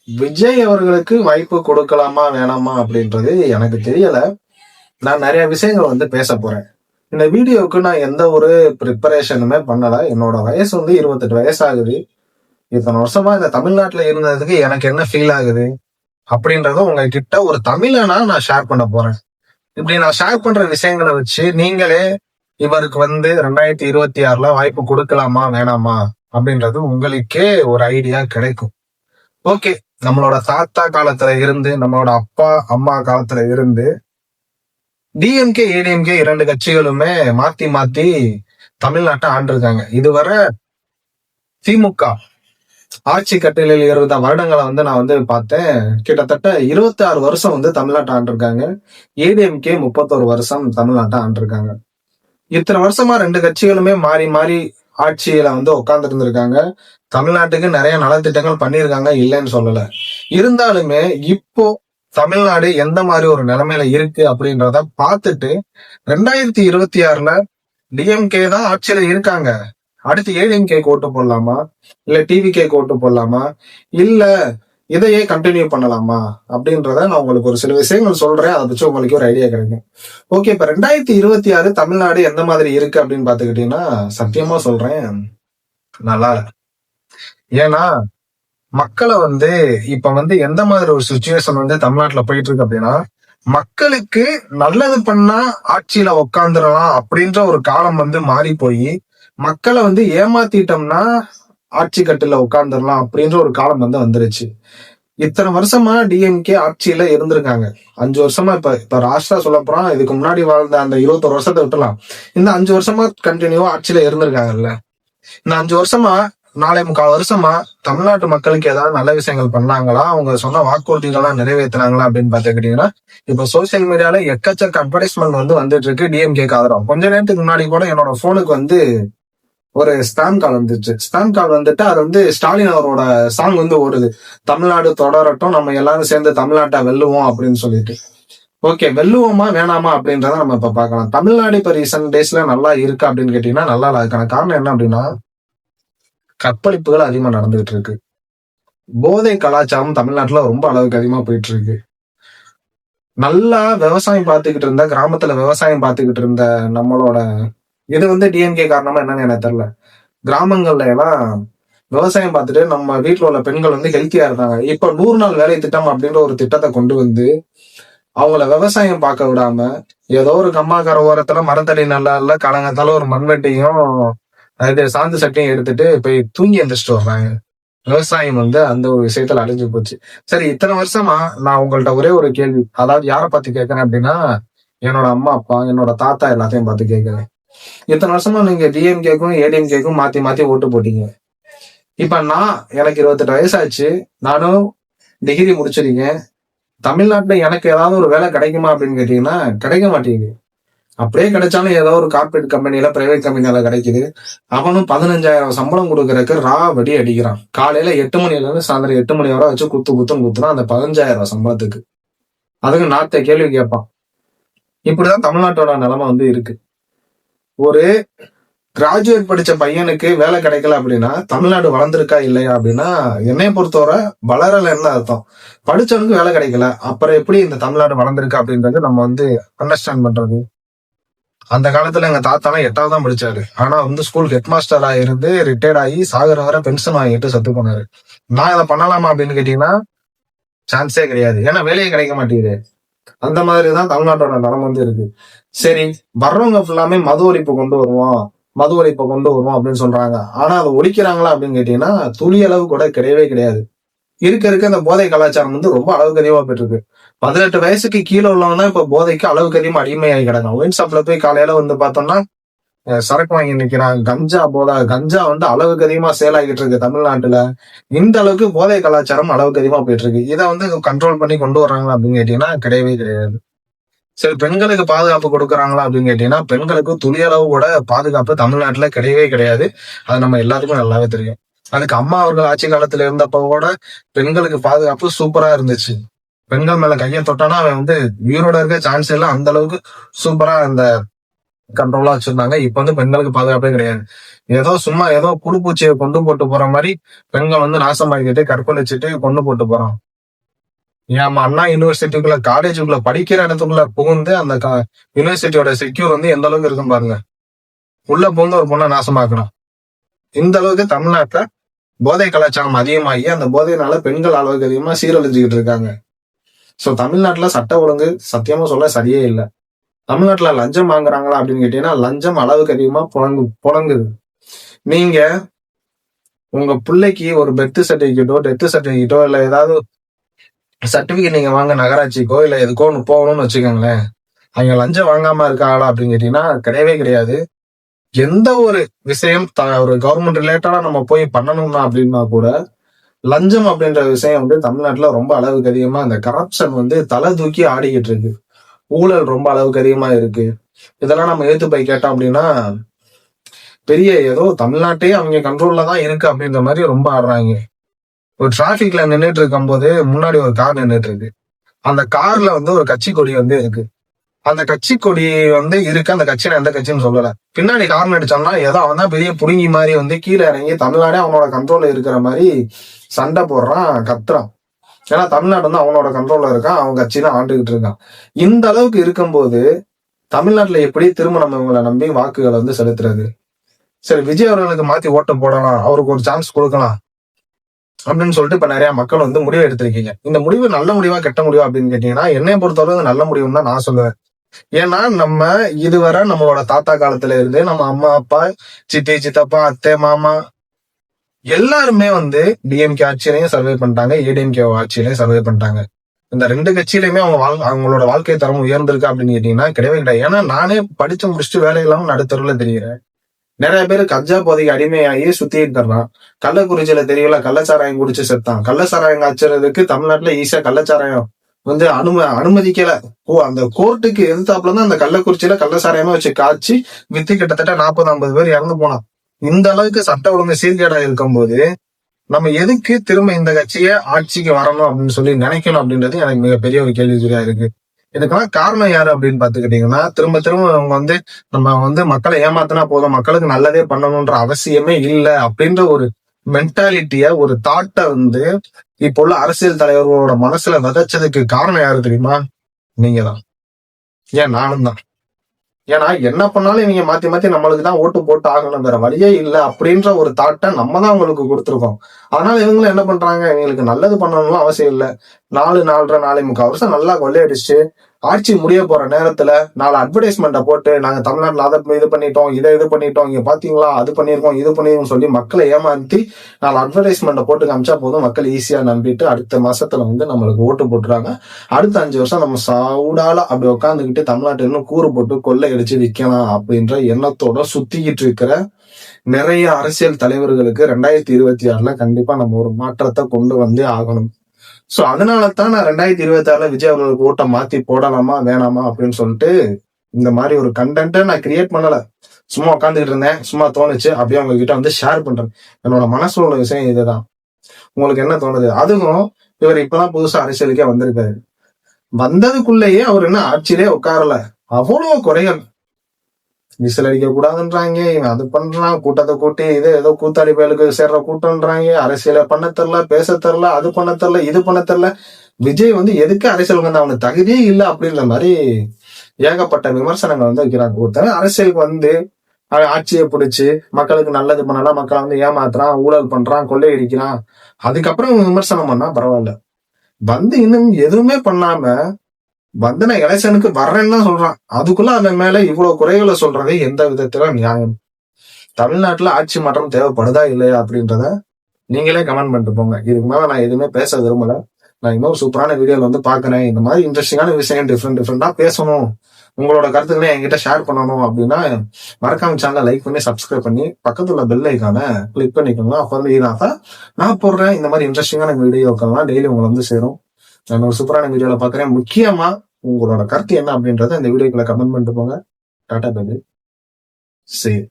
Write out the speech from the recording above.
விஜய் அவர்களுக்கு வாய்ப்பு கொடுக்கலாமா வேணாமா அப்படின்றது எனக்கு தெரியல. நான் நிறைய விஷயங்கள் பேச போறேன். இந்த வீடியோவுக்கு நான் எந்த ஒரு ப்ரிப்பரேஷனுமே பண்ணல. என்னோட வயசு 28 வயசு ஆகுது. இத்தனை வருஷமா இந்த தமிழ்நாட்டுல இருந்ததுக்கு எனக்கு என்ன ஃபீல் ஆகுது அப்படின்றத உங்ககிட்ட ஒரு தமிழனா நான் ஷேர் பண்ண போறேன். இப்படி நான் ஷேர் பண்ற விஷயங்களை வச்சு நீங்களே இவருக்கு 2026ல வாய்ப்பு கொடுக்கலாமா வேணாமா அப்படின்றது உங்களுக்கே ஒரு ஐடியா கிடைக்கும். ஓகே, நம்மளோட தாத்தா காலத்துல இருந்து, நம்மளோட அப்பா அம்மா காலத்துல இருந்து டிஎம்கே ஏடிஎம்கே 2 கட்சிகளுமே மாத்தி மாத்தி தமிழ்நாட்டை ஆண்டிருக்காங்க. இதுவரை திமுக ஆட்சி கட்டிலில் இருந்த வருடங்களை நான் பார்த்தேன். கிட்டத்தட்ட 26 வருஷம் தமிழ்நாட்டை ஆண்டிருக்காங்க. ஏடிஎம்கே 31 வருஷம் தமிழ்நாட்டை ஆண்டிருக்காங்க. இத்தனை வருஷமா 2 கட்சிகளுமே மாறி மாறி ஆட்சியில உட்கார்ந்து இருந்திருக்காங்க. தமிழ்நாட்டுக்கு நிறைய நலத்திட்டங்கள் பண்ணியிருக்காங்க, இல்லைன்னு சொல்லல. இருந்தாலுமே இப்போ தமிழ்நாடு எந்த மாதிரி ஒரு நிலைமையில இருக்கு அப்படின்றத பார்த்துட்டு 2026ல டிஎம்கே தான் ஆட்சியில இருக்காங்க. அடுத்து ஏடிஎம்கே ஓட்டு போடலாமா, இல்ல டிவிகே ஓட்டு போடலாமா, இல்ல இதையே கண்டினியூ பண்ணலாமா அப்படின்றத நான் உங்களுக்கு ஒரு சில விஷயங்கள் சொல்றேன். அதை வச்சு உங்களுக்கு ஒரு ஐடியா கிடைக்கும். ஓகே, இப்ப 2026 தமிழ்நாடு எந்த மாதிரி இருக்கு அப்படின்னு பாத்துக்கிட்டீங்கன்னா, சத்தியமா சொல்றேன், நல்லா இல்ல. ஏன்னா மக்களை இப்ப எந்த மாதிரி ஒரு சுச்சுவேஷன் தமிழ்நாட்டுல போயிட்டு இருக்கு அப்படின்னா, மக்களுக்கு நல்லது பண்ணா ஆட்சியில உக்காந்துடலாம் அப்படின்ற ஒரு காலம் மாறி போய், மக்களை ஏமாத்திட்டோம்னா ஆட்சி கட்டுல உட்கார்ந்துடலாம் அப்படின்ற ஒரு காலம் வந்துருச்சு. இத்தனை வருஷமா டிஎம்கே ஆட்சியில இருந்திருக்காங்க. 5 வருஷமா இப்ப ராஷ்டிரா சொல்ல போறோம், இதுக்கு முன்னாடி வாழ்ந்த அந்த 21 வருஷத்தை விட்டுலாம். இந்த 5 வருஷமா கண்டினியூவா ஆட்சியில இருந்திருக்காங்கல்ல. இந்த 5 வருஷமா 4.25 வருஷமா தமிழ்நாட்டு மக்களுக்கு ஏதாவது நல்ல விஷயங்கள் பண்ணாங்களா, அவங்க சொன்ன வாக்குறுதிகள்லாம் நிறைவேற்றினாங்களா அப்படின்னு பாத்துக்கிட்டீங்கன்னா, இப்ப சோசியல் மீடியால எக்கச்சக்க அட்வர்டைஸ்மெண்ட் வந்துட்டு இருக்கு டிஎம்கேக்கு ஆதரவு. கொஞ்ச நேரத்துக்கு முன்னாடி கூட என்னோட போனுக்கு ஒரு ஸ்பாம் கால் வந்துச்சு. ஸ்பாம் கால் வந்துட்டு அது ஸ்டாலின் அவரோட சாங் ஓடுது. தமிழ்நாடு தொடரட்டும், நம்ம எல்லாரும் சேர்ந்து தமிழ்நாட்டை வெல்லுவோம் அப்படின்னு சொல்லிட்டு. ஓகே, வெல்லுவோமா வேணாமா அப்படின்றத நம்ம இப்ப பாக்கலாம். தமிழ்நாடு இப்ப ரீசன்ட் டேஸ்ல நல்லா இருக்கு அப்படின்னு கேட்டீங்கன்னா நல்லா இல்ல. அதுக்கான காரணம் என்ன அப்படின்னா, கற்பழிப்புகள் அதிகமா நடந்துகிட்டு இருக்கு. போதை கலாச்சாரம் தமிழ்நாட்டுல ரொம்ப அளவுக்கு அதிகமா போயிட்டு இருக்கு. நல்லா விவசாயம் பார்த்துக்கிட்டு இருந்த, கிராமத்துல விவசாயம் பார்த்துக்கிட்டு இருந்த நம்மளோட இது டிஎம்கே காரணமா என்னன்னு எனக்கு தெரியல. கிராமங்கள்ல எல்லாம் விவசாயம் பார்த்துட்டு நம்ம வீட்டுல உள்ள பெண்கள் ஹெல்த்தியா இருந்தாங்க. இப்ப 100 நாள் வேலை திட்டம் அப்படின்ற ஒரு திட்டத்தை கொண்டு அவங்கள விவசாயம் பார்க்க விடாம, ஏதோ ஒரு கம்மாக்கார ஓரத்துல மரத்தடி நல்லா காலங்கத்தால ஒரு மண்வெட்டியும் அது சாந்து சட்டையும் எடுத்துட்டு போய் தூங்கி எந்திரிச்சிட்டு வர்றாங்க. விவசாயம் அந்த ஒரு விஷயத்துல அழிஞ்சு போச்சு. சரி, இத்தனை வருஷமா நான் உங்கள்ட்ட ஒரே ஒரு கேள்வி, அதாவது யாரை பார்த்து கேட்கறேன் அப்படின்னா, என்னோட அம்மா அப்பா என்னோட தாத்தா எல்லாத்தையும் பார்த்து கேட்கிறேன். இத்தனை வருஷமா நீங்க டிஎம்கேக்கும் ஏடிஎம்கேக்கும் மாத்தி மாத்தி ஓட்டு போட்டீங்க. இப்ப எனக்கு 28 வயசாச்சு. நானும் டிகிரி முடிச்சிருக்கேன். தமிழ்நாட்டுல எனக்கு ஏதாவது ஒரு வேலை கிடைக்குமா அப்படின்னு கேட்டீங்கன்னா கிடைக்க மாட்டேங்குது. அப்படியே கிடைச்சாலும் ஏதோ ஒரு கார்பரேட் கம்பெனில, பிரைவேட் கம்பெனில கிடைக்குது. அவனும் 15,000 சம்பளம் கொடுக்கறதுக்கு ரா வடி அடிக்கிறான். காலையில 8 மணில இருந்து சாயந்தரம் 8 மணி வரை வச்சு குத்துன்னு குத்துறான் அந்த 15,000 சம்பளத்துக்கு. அதுக்கு நாத்த கேள்வி கேட்பான். இப்படிதான் தமிழ்நாட்டோட நிலைமை இருக்கு. ஒரு கிராஜுவேட் படிச்ச பையனுக்கு வேலை கிடைக்கல அப்படின்னா தமிழ்நாடு வளர்ந்துருக்கா இல்லையா அப்படின்னா, என்னைய பொறுத்தவரை வளரலன்னு அர்த்தம். படிச்சவனுக்கு வேலை கிடைக்கல, அப்புறம் எப்படி இந்த தமிழ்நாடு வளர்ந்துருக்கா அப்படின்றது நம்ம அண்டர்ஸ்டாண்ட் பண்றது. அந்த காலத்துல எங்க தாத்தாலாம் 8வது தான் படிச்சாரு. ஆனா ஸ்கூல் ஹெட் மாஸ்டரா இருந்து ரிட்டையர்ட் ஆகி சாகர வர பென்ஷன் வாங்கிட்டு செத்து போனாரு. நான் இதை பண்ணலாமா அப்படின்னு கேட்டீங்கன்னா சான்ஸே கிடையாது. ஏன்னா வேலையே கிடைக்க மாட்டேங்குது. அந்த மாதிரிதான் தமிழ்நாட்டோட நிலைமை இருக்கு. சரி, வர்றவங்க ஃபுல்லாமே மது ஒழிப்பு கொண்டு வருவோம் அப்படின்னு சொல்றாங்க. ஆனா அதை ஒழிக்கிறாங்களா அப்படின்னு கேட்டீங்கன்னா துளி அளவு கூட கிடையவே கிடையாது. இருக்க இந்த போதை கலாச்சாரம் ரொம்ப அளவுக்கு அதிகமா போயிட்டு இருக்கு. 18 வயசுக்கு கீழே உள்ளவங்க தான் இப்ப போதைக்கு அளவுக்கு அதிகமா அடிமையாகி கிடக்கும். ஒயின் ஷாப்ல போய் காலையில பார்த்தோம்னா சரக்கு வாங்கி நிக்கிறான். கஞ்சா அளவுக்கு அதிகமா சேல் ஆகிட்டு இருக்கு தமிழ்நாட்டுல. இந்த அளவுக்கு போதை கலாச்சாரம் அளவுக்கு அதிகமா போயிட்டு இருக்கு. இதை கண்ட்ரோல் பண்ணி கொண்டு வர்றாங்களா அப்படின்னு கேட்டீங்கன்னா கிடையவே கிடையாது. சரி, பெண்களுக்கு பாதுகாப்பு கொடுக்குறாங்களா அப்படின்னு கேட்டீங்கன்னா பெண்களுக்கு துளியளவு கூட பாதுகாப்பு தமிழ்நாட்டுல கிடையவே கிடையாது. அது நம்ம எல்லாத்துக்கும் நல்லாவே தெரியும். அதுக்கு அம்மா அவர்கள் ஆட்சி காலத்துல இருந்தப்ப கூட பெண்களுக்கு பாதுகாப்பு சூப்பரா இருந்துச்சு. பெண்கள் மேல கையை தொட்டானா அவன் உயிரோட இருக்க சான்ஸ் எல்லாம் அந்த அளவுக்கு சூப்பரா அந்த கண்ட்ரோலா வச்சிருந்தாங்க. இப்ப வந்து பெண்களுக்கு பாதுகாப்பே கிடையாது. சும்மா ஏதோ புழுப்பூச்சியை கொண்டு போட்டு போற மாதிரி பெண்கள் வந்து நாசமாக்கிட்டு கற்பழிச்சுட்டு கொண்டு போட்டு போறான். ஏன் அண்ணா யூனிவர்சிட்டிக்குள்ள காலேஜுக்குள்ள படிக்கிற இடத்துக்குள்ள புகுந்து அந்த யூனிவர்சிட்டியோட செக்யூர் வந்து எந்த அளவுக்கு இருக்கும் பாருங்க. உள்ள புகுந்து ஒரு பொண்ணை நாசமாக்கணும். இந்த அளவுக்கு தமிழ்நாட்டுல போதை கலாச்சாரம் அதிகமாகி அந்த போதையினால பெண்கள் அளவுக்கு அதிகமா சீரழிஞ்சுக்கிட்டு இருக்காங்க. சோ தமிழ்நாட்டுல சட்ட ஒழுங்கு சத்தியமா சொல்ல சரியே இல்லை. தமிழ்நாட்டுல லஞ்சம் வாங்குறாங்களா அப்படின்னு கேட்டீங்கன்னா லஞ்சம் அளவுக்கு அதிகமா புழங்குது. நீங்க உங்க பிள்ளைக்கு ஒரு பெர்த் சர்டிபிகேட்டோ டெத் சர்டிபிகேட்டோ இல்ல ஏதாவது சர்டிபிகேட் நீங்க வாங்க நகராட்சிக்கோ இல்ல எதுக்கோ ஒன்று போகணும்னு வச்சுக்கோங்களேன். அவங்க லஞ்சம் வாங்காம இருக்காங்களா அப்படின்னு கேட்டீங்கன்னா கிடையவே கிடையாது. எந்த ஒரு விஷயம் ஒரு கவர்மெண்ட் ரிலேட்டடா நம்ம போய் பண்ணணும்னா அப்படின்னா கூட லஞ்சம் அப்படின்ற விஷயம் வந்து தமிழ்நாட்டுல ரொம்ப அளவுக்கு அதிகமா அந்த கரப்ஷன் வந்து தலை தூக்கி ஆடிக்கிட்டு இருக்கு. ஊழல் ரொம்ப அளவுக்கு அதிகமா இருக்கு. இதெல்லாம் நம்ம ஏத்து போய் கேட்டோம் அப்படின்னா பெரிய ஏதோ தமிழ்நாட்டையே அவங்க கண்ட்ரோல்ல தான் இருக்கு அப்படின்ற மாதிரி ரொம்ப ஆடுறாங்க. ஒரு டிராபிக்ல நின்றுட்டு இருக்கும் போது முன்னாடி ஒரு கார் நின்றுட்டு இருக்கு. அந்த கார்ல வந்து ஒரு கட்சி கொடி வந்து இருக்கு. அந்த கட்சி கொடி வந்து இருக்கு. அந்த கட்சியில எந்த கட்சின்னு சொல்லல. பின்னாடி கார்ன் அடிச்சோம்னா ஏதோ அவன் தான் பெரிய புடுங்கி மாதிரி வந்து கீழே இறங்கி தமிழ்நாடே அவனோட கண்ட்ரோல்ல இருக்கிற மாதிரி சண்டை போடுறான், கத்துறான். ஏன்னா தமிழ்நாடு வந்து அவனோட கண்ட்ரோல்ல இருக்கான், அவன் கட்சி தான் ஆண்டுகிட்டு இருக்கான். இந்த அளவுக்கு இருக்கும்போது தமிழ்நாட்டுல எப்படி திரும்ப நம்ம இவங்களை நம்பி வாக்குகளை வந்து செலுத்துறது? சரி, விஜய் அவர்களுக்கு மாத்தி ஓட்டு போடலாம், அவருக்கு ஒரு சான்ஸ் கொடுக்கலாம் அப்படின்னு சொல்லிட்டு இப்ப நிறைய மக்கள் வந்து முடிவு எடுத்திருக்கீங்க. இந்த முடிவு நல்ல முடிவா கெட்ட முடிவா அப்படின்னு கேட்டீங்கன்னா என்னை பொறுத்தவரை நல்ல முடிவுன்னு தான் நான் சொல்லுவேன். ஏன்னா நம்ம இதுவரை நம்மளோட தாத்தா காலத்துல இருந்து நம்ம அம்மா அப்பா சித்தி சித்தப்பா அத்தை மாமா எல்லாருமே வந்து டிஎம்கே ஆட்சியிலையும் சர்வே பண்ணிட்டாங்க, ஏடிஎம்கே ஆட்சியிலையும் சர்வே பண்ணிட்டாங்க. இந்த ரெண்டு கட்சியிலுமே அவங்களோட வாழ்க்கை தரம் உயர்ந்திருக்கு அப்படின்னு கேட்டீங்கன்னா கிடையவே கிடையாது. ஏன்னா நானே படிச்சு முடிச்சுட்டு வேலை இல்லாம நடுத்தருல தெரியுறேன். நிறைய பேர் கஞ்சா போதைக்கு அடிமையாகி சுத்திட்டு தர்றான். கள்ளக்குறிச்சியில தெரியல கள்ளச்சாராயம் குடிச்சு செத்தான். கள்ளச்சாராயம் காய்ச்சறதுக்கு தமிழ்நாட்டுல ஈஸியா கள்ளச்சாராயம் வந்து அனுமதிக்கல. அந்த கோர்ட்டுக்கு எதிர்த்தாப்புலதான் அந்த கள்ளக்குறிச்சியில கள்ளச்சாராயமா வச்சு காய்ச்சி வித்து கிட்டத்தட்ட 40-50 பேர் இறந்து போனான். இந்த அளவுக்கு சட்ட ஒழுங்கு சீர்கேடா இருக்கும்போது நம்ம எதுக்கு திரும்ப இந்த கட்சியை ஆட்சிக்கு வரணும் அப்படின்னு சொல்லி நினைக்கணும் அப்படின்றது எனக்கு மிகப்பெரிய ஒரு கேள்விக்குறியா இருக்கு. இதுக்கெல்லாம் காரணம் யாரு அப்படின்னு பாத்துக்கிட்டீங்கன்னா திரும்ப திரும்ப அவங்க வந்து நம்ம வந்து மக்களை ஏமாத்தினா போதும், மக்களுக்கு நல்லதே பண்ணணும்ன்ற அவசியமே இல்லை அப்படின்ற ஒரு மென்டாலிட்டிய ஒரு தாட்டை வந்து இப்போ உள்ள அரசியல் தலைவர்களோட மனசுல விதைச்சதுக்கு காரணம் யாரு தெரியுமா? நீங்க தான். ஏன் நானும் தான். ஏன்னா என்ன பண்ணாலும் இவங்க மாத்தி மாத்தி நம்மளுக்கு தான் ஓட்டு போட்டு ஆகணும், வேற வழியே இல்லை அப்படின்ற ஒரு தாட்டை நம்ம தான் அவங்களுக்கு கொடுத்துருக்கோம். அதனால இவங்களும் என்ன பண்றாங்க, இவங்களுக்கு நல்லது பண்ணணும்லாம் அவசியம் இல்லை. 4-4.5 வருஷம் நல்லா கொள்ளையடிச்சு ஆட்சி முடிய போற நேரத்துல 4 அட்வர்டைஸ்மெண்ட்டை போட்டு நாங்க தமிழ்நாட்டுல அதை இது பண்ணிட்டோம், இது பண்ணிட்டோம், இங்க பாத்தீங்களா அது பண்ணிருக்கோம் இது பண்ணிருக்கோம் சொல்லி மக்களை ஏமாத்தி 4 அட்வர்டைஸ்மெண்ட்டை போட்டு காமிச்சா போதும், மக்கள் ஈஸியா நம்பிட்டு அடுத்த மாசத்துல வந்து நம்மளுக்கு ஓட்டு போட்டுறாங்க. அடுத்த 5 வருஷம் நம்ம சவுடால அப்படி உட்காந்துக்கிட்டு தமிழ்நாட்டு இன்னும் கூறு போட்டு கொள்ளையடிச்சு விற்கலாம் அப்படின்ற எண்ணத்தோட சுத்திக்கிட்டு இருக்கிற நிறைய அரசியல் தலைவர்களுக்கு 2026 கண்டிப்பா நம்ம ஒரு மாற்றத்தை கொண்டு வந்தே ஆகணும். சோ அதனாலதான் நான் 2026 விஜய் அவர்களுக்கு ஓட்டை மாத்தி போடலாமா வேணாமா அப்படின்னு சொல்லிட்டு இந்த மாதிரி ஒரு கண்டென்ட்டை நான் கிரியேட் பண்ணல. சும்மா உட்காந்துக்கிட்டு இருந்தேன், சும்மா தோணுச்சு அப்படியே உங்ககிட்ட வந்து ஷேர் பண்றேன். என்னோட மனசுல உள்ள விஷயம் இதுதான். உங்களுக்கு என்ன தோணுது? அதுவும் இவர் இப்பதான் புதுசா அரசியலுக்கே வந்திருக்காரு. வந்ததுக்குள்ளேயே அவர் என்ன ஆட்சியிலே உட்காரல. அவ்வளவு குறைகள். விசில் அடிக்க கூடாதுன்றாங்க, இவன் அது பண்றான், கூட்டத்தை கூட்டி இது ஏதோ கூத்தாடி பயலுக்கு சேர்ற கூட்டம்ன்றாங்க, அரசியல பண்ண தெரியல, பேச தெரியல, அது பண்ண தெரியல, இது பண்ண தெரியல. விஜய் வந்து எதுக்கு அரசியலுக்கு வந்து அவனுக்கு தகுதியே இல்லை அப்படின்ற மாதிரி ஏகப்பட்ட விமர்சனங்கள் வந்து வைக்கிறாங்க. ஒருத்தர் அரசியலுக்கு வந்து ஆட்சியை பிடிச்சு மக்களுக்கு நல்லது பண்ணலாம், மக்களை வந்து ஏமாத்துறான், ஊழல் பண்றான், கொள்ளையடிக்கிறான், அதுக்கப்புறம் விமர்சனம் பண்ணா பரவாயில்ல. வந்து இன்னும் எதுவுமே பண்ணாம வந்து நான் எலெக்ஷனுக்கு வர்றேன்னு தான் சொல்றான். அதுக்குள்ள அவன் மேல இவ்வளவு குறைகளை சொல்றதே எந்த விதத்துல நியாயம்? தமிழ்நாட்டுல ஆட்சி மாற்றம் தேவைப்படுதா இல்லையா அப்படின்றத நீங்களே கமெண்ட் பண்ணிட்டு போங்க. இதுக்கு மேல நான் எதுவுமே பேச விரும்பல. நான் இன்னொரு சூப்பரான வீடியோல வந்து பாக்குறேன். இந்த மாதிரி இன்ட்ரெஸ்டிங்கான விஷயம் டிஃப்ரெண்டா பேசணும், உங்களோட கருத்துக்களை என்கிட்ட ஷேர் பண்ணணும் அப்படின்னா மறக்காம சேனலை லைக் பண்ணி சப்ஸ்கிரைப் பண்ணி பக்கத்துல பெல் ஐக்கான கிளிக் பண்ணிக்கோங்க. அப்ப வந்து இதான் நான் போடுறேன் இந்த மாதிரி இன்ட்ரெஸ்டிங்கான வீடியோக்கள்லாம் டெய்லி உங்களை வந்து சேரும். நான் ஒரு சூப்பரான வீடியோல பாக்குறேன். முக்கியமா உங்களோட கருத்து என்ன அப்படின்றத இந்த வீடியோக்குள்ள கமெண்ட் பண்ணிட்டு போங்க. டாடா பேபி. சரி.